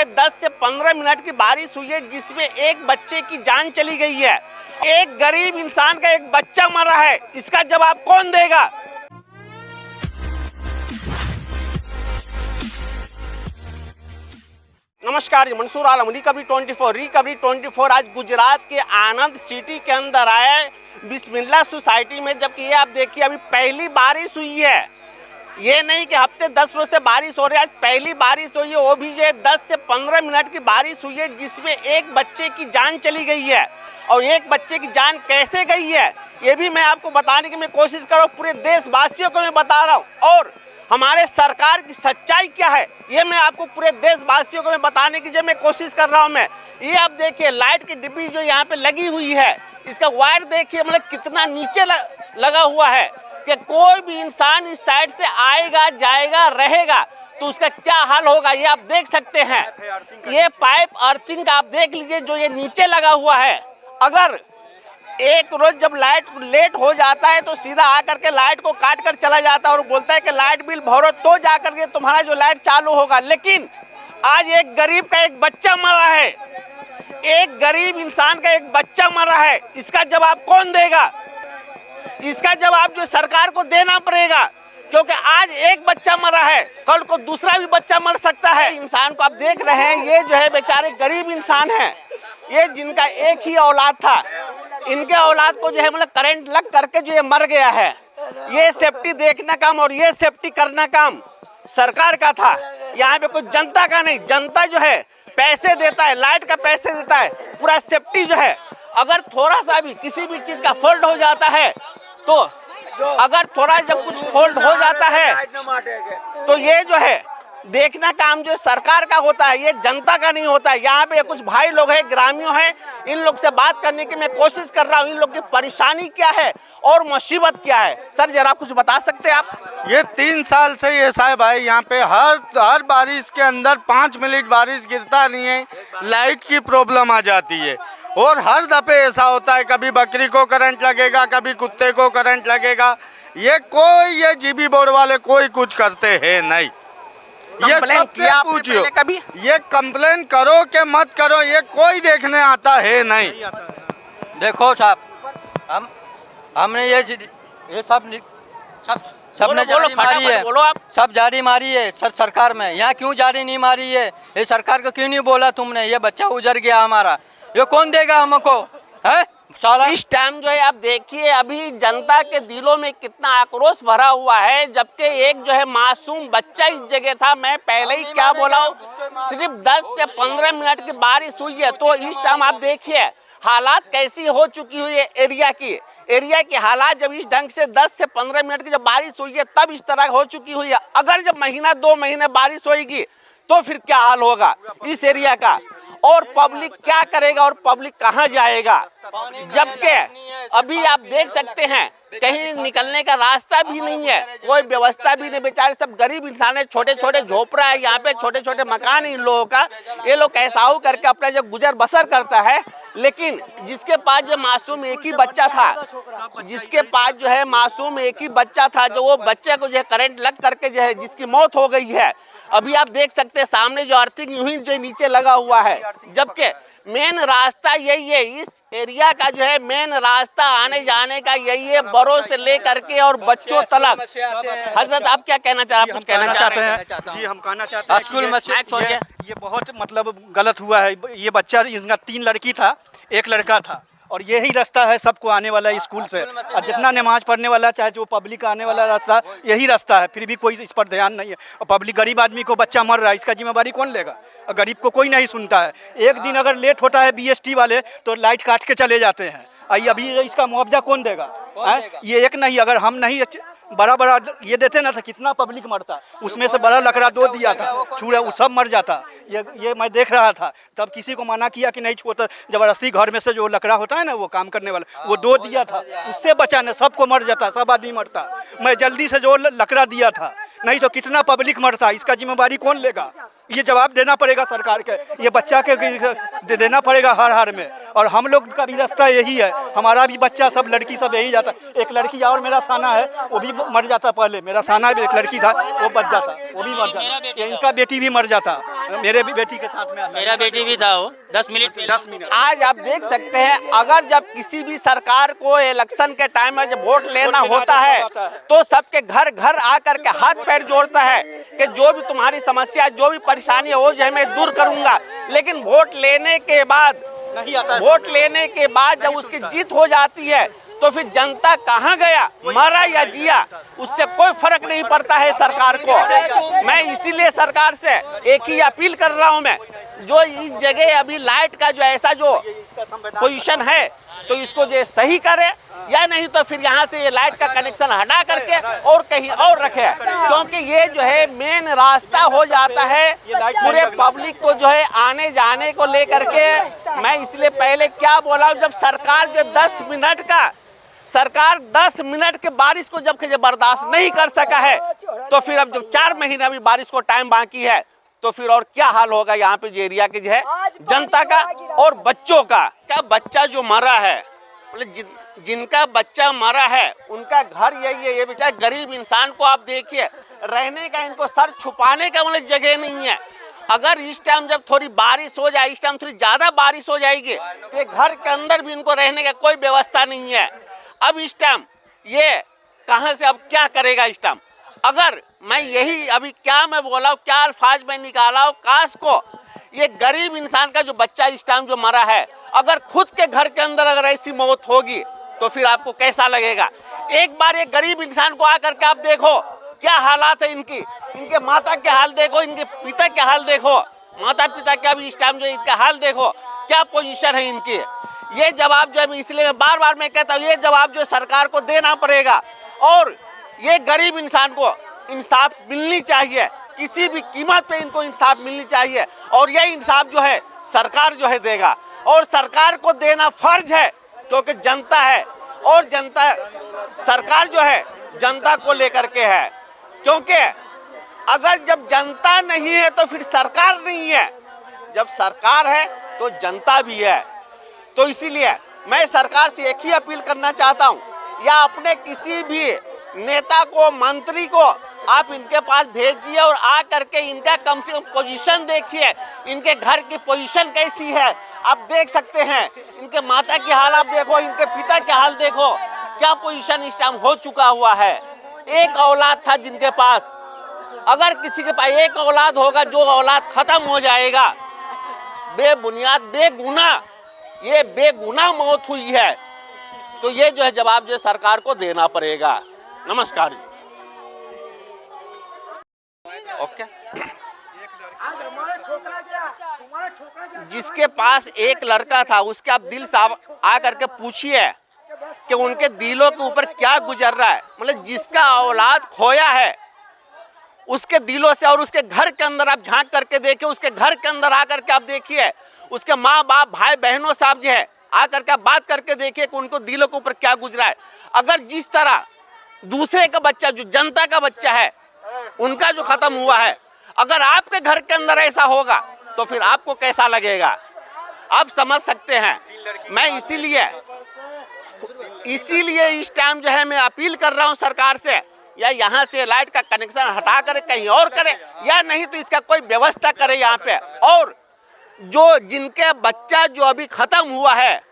10 से 15 मिनट की बारिश हुई है जिसमें एक बच्चे की जान चली गई है। एक गरीब इंसान का एक बच्चा मरा है, इसका जवाब कौन देगा? नमस्कार, मंसूर आलम, रिकवरी 24 आज गुजरात के आनंद सिटी के अंदर आया है बिस्मिल्लाह सोसाइटी में। जबकि ये आप देखिए अभी पहली बारिश हुई है, ये नहीं कि हफ्ते 10 रोज से बारिश हो रही है, आज पहली बारिश हुई है, वो भी जो 10 से 15 मिनट की बारिश हुई है जिसमें एक बच्चे की जान चली गई है। और एक बच्चे की जान कैसे गई है ये भी मैं आपको बताने की मैं कोशिश कर रहा हूँ, पूरे देशवासियों को मैं बता रहा हूँ। और हमारे सरकार की सच्चाई क्या है ये मैं आपको पूरे देशवासियों को मैं बताने की जो मैं कोशिश कर रहा हूँ। मैं ये आप देखिए लाइट की डिब्बी जो यहाँ पे लगी हुई है, इसका वायर देखिए मतलब कितना नीचे लगा हुआ है कि कोई भी इंसान इस साइड से आएगा जाएगा रहेगा तो उसका क्या हाल होगा ये आप देख सकते हैं। ये पाइप अर्थिंग का आप देख लीजिए जो ये नीचे लगा हुआ है। अगर एक रोज जब लाइट लेट हो जाता है तो सीधा आकर के लाइट को काट कर चला जाता है और बोलता है कि लाइट बिल भरो तो जाकर के तुम्हारा जो लाइट चालू होगा। लेकिन आज एक गरीब का एक बच्चा मरा है, एक गरीब इंसान का एक बच्चा मरा है, इसका जवाब कौन देगा? इसका जवाब जो सरकार को देना पड़ेगा, क्योंकि आज एक बच्चा मरा है, कल को दूसरा भी बच्चा मर सकता है। इंसान को आप देख रहे हैं, ये जो है बेचारे गरीब इंसान है, ये जिनका एक ही औलाद था, इनके औलाद को जो है मतलब करंट लग करके जो ये मर गया है। ये सेफ्टी देखना काम और ये सेफ्टी करना काम सरकार का था, यहाँ पे कोई जनता का नहीं। जनता जो है पैसे देता है, लाइट का पैसे देता है, पूरा सेफ्टी जो है अगर थोड़ा सा भी किसी भी चीज का फॉल्ट हो जाता है तो अगर थोड़ा जब कुछ फॉल्ट हो जाता है तो ये जो है देखना काम जो सरकार का होता है, ये जनता का नहीं होता है। यहाँ पे कुछ भाई लोग हैं, ग्रामीण हैं, इन लोग से बात करने की मैं कोशिश कर रहा हूँ, इन लोग की परेशानी क्या है और मुसीबत क्या है। सर जरा कुछ बता सकते हैं आप? ये 3 साल से ये साहब भाई यहाँ पे हर बारिश के अंदर 5 मिनट बारिश गिरता नहीं है, लाइट की प्रॉब्लम आ जाती है। और हर दफे ऐसा होता है, कभी बकरी को करंट लगेगा, कभी कुत्ते को करंट लगेगा। ये जीबी बोर्ड वाले कोई कुछ करते हैं नहीं। ये सबसे पूछिए, कभी ये कंप्लेन करो कि मत करो, ये कोई देखने आता है नहीं। देखो साहब, हमने ये सब सबने जारी मारी है, बोलो आप। सब जारी मारी है सरकार में। यहाँ क्यों जारी नहीं मारी है? ये सरकार को क्यों नहीं बोला तुमने? ये बच्चा उजड़ गया हमारा, ये कौन देगा हमको? है साला इस टाइम जो है आप देखिए अभी जनता के दिलों में कितना आक्रोश भरा हुआ है, जबकि एक जो है मासूम बच्चा इस जगह था। मैं पहले ही क्या बोला हूँ, सिर्फ 10 से 15 मिनट की बारिश हुई है तो इस टाइम आप देखिए हालात कैसी हो चुकी हुई है एरिया की हालात। जब इस ढंग से 10 से 15 मिनट की जब बारिश हुई है तब इस तरह हो चुकी हुई है। अगर जब महीना 2 महीने बारिश होगी तो फिर क्या हाल होगा इस एरिया का, और पब्लिक क्या करेगा और पब्लिक कहाँ जाएगा? जबकि अभी आप देख सकते हैं कहीं निकलने का रास्ता भी नहीं है, कोई व्यवस्था भी नहीं। बेचारे सब गरीब इंसान है, छोटे छोटे झोपड़ा है, यहाँ पे छोटे छोटे मकान है इन लोगों का। ये लोग कैसा हो करके अपना जो गुजर बसर करता है। लेकिन जिसके पास जो मासूम एक ही बच्चा था, जिसके पास जो है मासूम एक ही बच्चा था, जो वो बच्चे को जो है करंट लग करके जो है जिसकी मौत हो गई है। अभी आप देख सकते हैं सामने जो अर्थिंग यूं जो नीचे लगा हुआ है, जबकि मेन रास्ता यही है, इस एरिया का जो है मेन रास्ता आने जाने का यही है, बड़ों से लेकर के और बच्चों तक। हजरत आप क्या कहना चाहते हैं? कुछ कहना चाहते हैं? जी हम कहना चाहते हैं स्कूल में ये बहुत मतलब गलत हुआ है। ये बच्चा, इनका 3 लड़की था, 1 लड़का था, और यही रास्ता है सबको आने वाला है स्कूल से, और जितना नमाज पढ़ने वाला चाहे जो पब्लिक का आने वाला रास्ता यही रास्ता है, फिर भी कोई इस पर ध्यान नहीं है। और पब्लिक, गरीब आदमी को बच्चा मर रहा है, इसका जिम्मेदारी कौन लेगा? और गरीब को कोई नहीं सुनता है। एक दिन अगर लेट होता है BST वाले तो लाइट काट के चले जाते हैं। अभी इसका मुआवजा कौन देगा? ये एक नहीं, अगर हम नहीं बड़ा ये देते ना तो कितना पब्लिक मरता। उसमें से बड़ा लकड़ा 2 दिया था, छुरा वो सब मर जाता। ये मैं देख रहा था, तब किसी को मना किया कि नहीं छोड़ता। जबरदस्ती घर में से जो लकड़ा होता है ना वो काम करने वाला, वो 2 दिया था, उससे बचाने सबको मर जाता, सब आदमी मरता। मैं जल्दी से जो लकड़ा दिया था नहीं तो कितना पब्लिक मरता, इसका जिम्मेवारी कौन लेगा? ये जवाब देना पड़ेगा सरकार के, ये बच्चा के देना पड़ेगा हर हार में। और हम लोग का भी रास्ता यही है, हमारा भी बच्चा सब लड़की सब यही जाता। एक लड़की और मेरा साना है वो भी मर जाता, पहले मेरा साना भी एक लड़की था वो बच जाता, वो भी मर जाता, इनका बेटी भी मर जाता, मेरे भी बेटी के साथ में आता। मेरा बेटी भी था, वो 10 मिनट। आज आप देख सकते हैं, अगर जब किसी भी सरकार को इलेक्शन के टाइम में जब वोट लेना होता है तो सबके घर घर आकर के हाथ पैर जोड़ता है कि जो भी तुम्हारी समस्या, जो भी परेशानी है वो जो है मैं दूर करूंगा। लेकिन वोट लेने के बाद नहीं आता, वोट लेने के बाद जब उसकी जीत हो जाती है तो फिर जनता कहाँ गया, मरा या जिया, उससे कोई फर्क नहीं पड़ता है सरकार को। मैं इसीलिए सरकार से एक ही अपील कर रहा हूँ, मैं जो इस जगह अभी लाइट का जो ऐसा जो पोजीशन है तो इसको जो सही करे, या नहीं तो फिर यहाँ से ये लाइट का कनेक्शन हटा करके और कहीं और रखे, क्योंकि ये जो है मेन रास्ता हो जाता है पूरे पब्लिक को जो है आने जाने को लेकर के। मैं इसलिए पहले क्या बोला, जब सरकार जो 10 मिनट के बारिश को जब बर्दाश्त नहीं कर सका है तो फिर अब जब 4 महीना भी बारिश को टाइम बाकी है तो फिर और क्या हाल होगा यहाँ पे जो एरिया के जो है जनता का और बच्चों का। क्या बच्चा जो मरा है, मतलब जिनका बच्चा मरा है उनका घर यही है, ये बेचारे गरीब इंसान को आप देखिए रहने का, इनको सर छुपाने का मतलब जगह नहीं है। अगर इस टाइम जब थोड़ी बारिश हो जाए, इस टाइम थोड़ी ज्यादा बारिश हो जाएगी तो घर के अंदर भी इनको रहने का कोई व्यवस्था नहीं है। अब इस टाइम ये कहाँ से अब क्या करेगा इस टाइम? अगर मैं यही अभी क्या मैं बोला हूँ, क्या अल्फाज में निकाला हूँ, काश को ये गरीब इंसान का जो बच्चा इस टाइम जो मरा है, अगर खुद के घर के अंदर अगर ऐसी मौत होगी तो फिर आपको कैसा लगेगा? एक बार ये गरीब इंसान को आकर के आप देखो क्या हालात है इनकी, इनके माता के हाल देखो, इनके पिता के हाल देखो, माता पिता का भी इस टाइम जो इनका हाल देखो, क्या पोजीशन है इनकी। ये जवाब जो है, इसलिए मैं बार बार मैं कहता हूँ, ये जवाब जो सरकार को देना पड़ेगा और ये गरीब इंसान को इंसाफ मिलनी चाहिए, किसी भी कीमत पे इनको इंसाफ मिलनी चाहिए। और ये इंसाफ जो है सरकार जो है देगा, और सरकार को देना फर्ज है क्योंकि जनता है, और जनता सरकार जो है जनता को लेकर के है, क्योंकि अगर जब जनता नहीं है तो फिर सरकार नहीं है, जब सरकार है तो जनता भी है। तो इसीलिए मैं सरकार से एक ही अपील करना चाहता हूँ, या अपने किसी भी नेता को, मंत्री को आप इनके पास भेजिए और आ करके इनका कम से कम पोजीशन देखिए, इनके घर की पोजीशन कैसी है आप देख सकते हैं, इनके माता के हाल आप देखो, इनके पिता के हाल देखो, क्या पोजीशन इस टाइम हो चुका हुआ है। एक औलाद था जिनके पास, अगर किसी के पास एक औलाद होगा, जो औलाद खत्म हो जाएगा, बेबुनियाद बेगुनाह, ये बेगुनाह मौत हुई है, तो ये जो है जवाब जो सरकार को देना पड़ेगा। नमस्कार जी। ओके, जिसके पास एक लड़का था उसके आप दिल से आ करके पूछिए कि उनके दिलों के ऊपर क्या गुजर रहा है, मतलब जिसका औलाद खोया है उसके दिलों से, और उसके घर के अंदर आप झांक करके देखिए, उसके घर के अंदर आकर के आप देखिए, उसके माँ बाप भाई बहनों साहब जो है आकर के बात करके देखिए कि उनको दिलों के ऊपर क्या गुजरा है। अगर जिस तरह दूसरे का बच्चा, जो जनता का बच्चा है, उनका जो खत्म हुआ है, अगर आपके घर के अंदर ऐसा होगा तो फिर आपको कैसा लगेगा, आप समझ सकते हैं। मैं इसीलिए इस टाइम जो है मैं अपील कर रहा हूं सरकार से, या यहाँ से लाइट का कनेक्शन हटा कर कहीं और करे, या नहीं तो इसका कोई व्यवस्था करे यहाँ पे, और जो जिनके बच्चा जो अभी खत्म हुआ है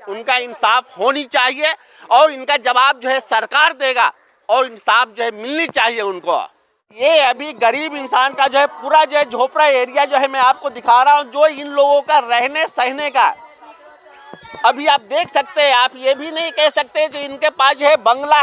उनका इंसाफ होनी चाहिए, और इनका जवाब जो है सरकार देगा, और इंसाफ जो है मिलनी चाहिए उनको। ये अभी गरीब इंसान का जो है पूरा जो है झोपड़ा एरिया जो है मैं आपको दिखा रहा हूँ, जो इन लोगों का रहने सहने का अभी आप देख सकते हैं। आप ये भी नहीं कह सकते जो इनके पास जो है बंगला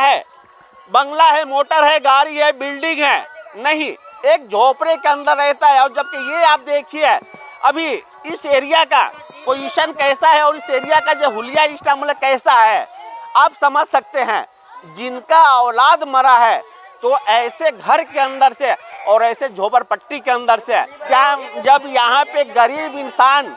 है, मोटर है, गाड़ी है, बिल्डिंग है, नहीं, एक झोपड़े के अंदर रहता है। और जबकि ये आप देखिए अभी इस एरिया का पोजीशन कैसा है, और इस एरिया का जो हुलिया इस्टामुल कैसा है, आप समझ सकते हैं। जिनका औलाद मरा है तो ऐसे घर के अंदर से और ऐसे झोपड़पट्टी के अंदर से, क्या जब यहाँ पे गरीब इंसान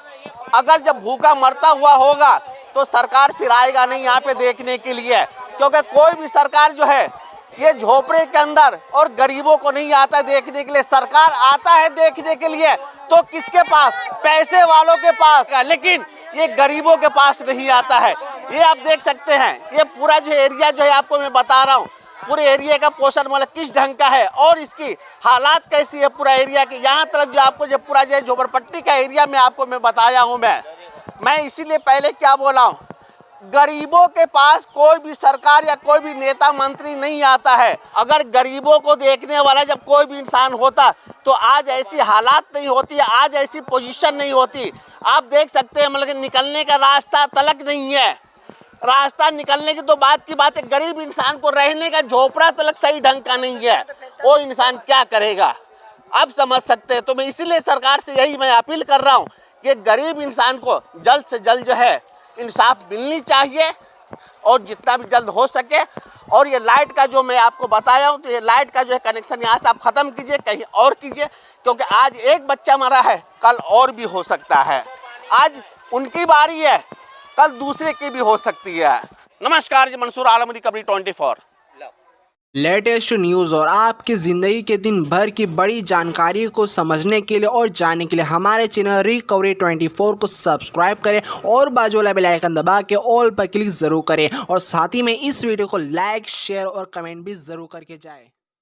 अगर जब भूखा मरता हुआ होगा तो सरकार फिर आएगा नहीं यहाँ पे देखने के लिए, क्योंकि कोई भी सरकार जो है ये झोपड़े के अंदर और गरीबों को नहीं आता देखने के लिए। सरकार आता है देखने के लिए तो किसके पास? पैसे वालों के पास, लेकिन ये गरीबों के पास नहीं आता है। ये आप देख सकते हैं, ये पूरा जो एरिया जो है आपको मैं बता रहा हूँ, पूरे एरिया का पोषण मतलब किस ढंग का है और इसकी हालात कैसी है पूरा एरिया की। यहाँ तक जो आपको जो पूरा जो झोपड़पट्टी का एरिया में आपको मैं बताया हूँ। मैं इसीलिए पहले क्या बोला हूँ, गरीबों के पास कोई भी सरकार या कोई भी नेता मंत्री नहीं आता है। अगर गरीबों को देखने वाला जब कोई भी इंसान होता तो आज ऐसी हालात नहीं होती, आज ऐसी पोजीशन नहीं होती। आप देख सकते हैं मतलब निकलने का रास्ता तलक नहीं है। रास्ता निकलने की तो बात की बात है, गरीब इंसान को रहने का झोपड़ा तलक सही ढंग का नहीं है। वो इंसान क्या करेगा आप समझ सकते हैं। तो मैं इसीलिए सरकार से यही मैं अपील कर रहा हूँ कि गरीब इंसान को जल्द से जल्द जो है इंसाफ मिलनी चाहिए और जितना भी जल्द हो सके। और ये लाइट का जो मैं आपको बताया हूँ, तो ये लाइट का जो है कनेक्शन यहाँ से आप ख़त्म कीजिए, कहीं और कीजिए, क्योंकि आज एक बच्चा मरा है, कल और भी हो सकता है। आज उनकी बारी है, कल दूसरे की भी हो सकती है। नमस्कार जी, Mansoor Alam, recovery 24। Latest news और आपकी ज़िंदगी के दिन भर की बड़ी जानकारी को समझने के लिए और जानने के लिए हमारे चैनल रिकवरी 24 को सब्सक्राइब करें और बाजू वाला बेल आइकन दबा के ऑल पर क्लिक ज़रूर करें और साथ ही में इस वीडियो को लाइक, शेयर और कमेंट भी ज़रूर करके जाएं।